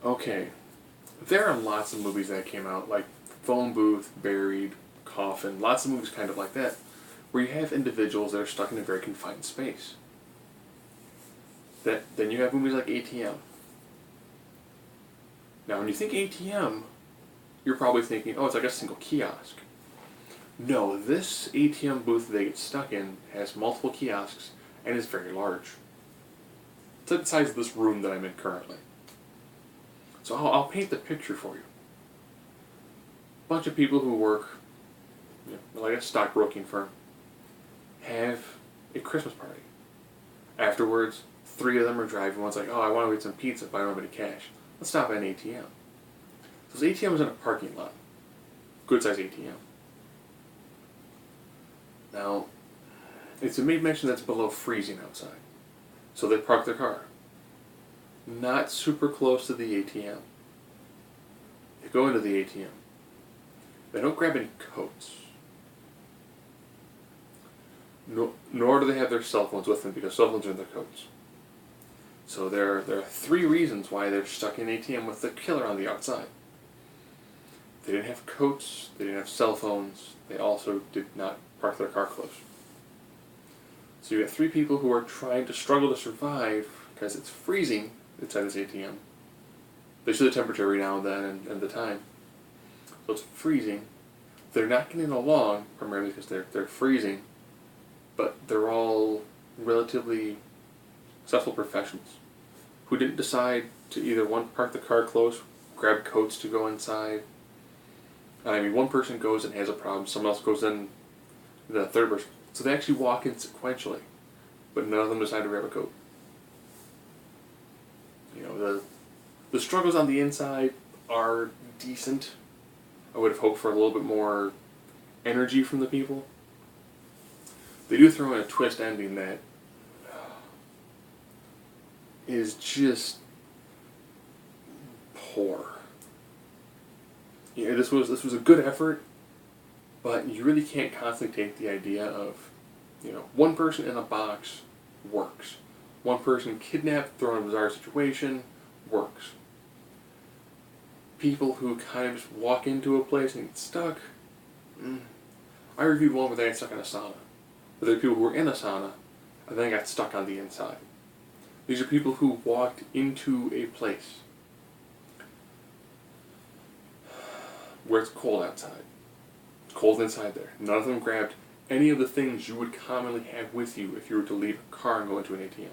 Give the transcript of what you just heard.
Okay, there are lots of movies that came out, like Phone Booth, Buried, Coffin, lots of movies kind of like that, where you have individuals that are stuck in a very confined space. Then you have movies like ATM. Now, when you think ATM, you're probably thinking, oh, it's like a single kiosk. No, this ATM booth they get stuck in has multiple kiosks and is very large. It's like the size of this room that I'm in currently. So I'll paint the picture for you. A bunch of people who work, like a stockbroking firm, have a Christmas party. Afterwards, 3 of them are driving. One's like, oh, I want to get some pizza, but I don't have any cash. Let's stop at an ATM. So this ATM is in a parking lot. Good size ATM. Now, it's made mention that's below freezing outside. So they park their car. Not super close to the ATM. They go into the ATM. They don't grab any coats. Nor do they have their cell phones with them because cell phones are in their coats. So there are 3 reasons why they're stuck in an ATM with the killer on the outside. They didn't have coats, they didn't have cell phones, they also did not park their car close. So you got 3 people who are trying to struggle to survive because it's freezing inside this ATM. They show the temperature every now and then and the time. So it's freezing. They're not getting along, primarily because they're freezing, but they're all relatively successful professionals who didn't decide to either one park the car close, grab coats to go inside. I mean, one person goes and has a problem, someone else goes in, the third person. So they actually walk in sequentially, but none of them decide to grab a coat. You know, the struggles on the inside are decent. I would have hoped for a little bit more energy from the people. They do throw in a twist ending that is just poor. Yeah, this was a good effort, but you really can't constantly take the idea of, one person in a box works. One person kidnapped, thrown in a bizarre situation, works. People who kind of just walk into a place and get stuck. I reviewed one where they got stuck in a sauna. But there are people who were in a sauna and then got stuck on the inside. These are people who walked into a place where it's cold outside. It's cold inside there. None of them grabbed any of the things you would commonly have with you if you were to leave a car and go into an ATM.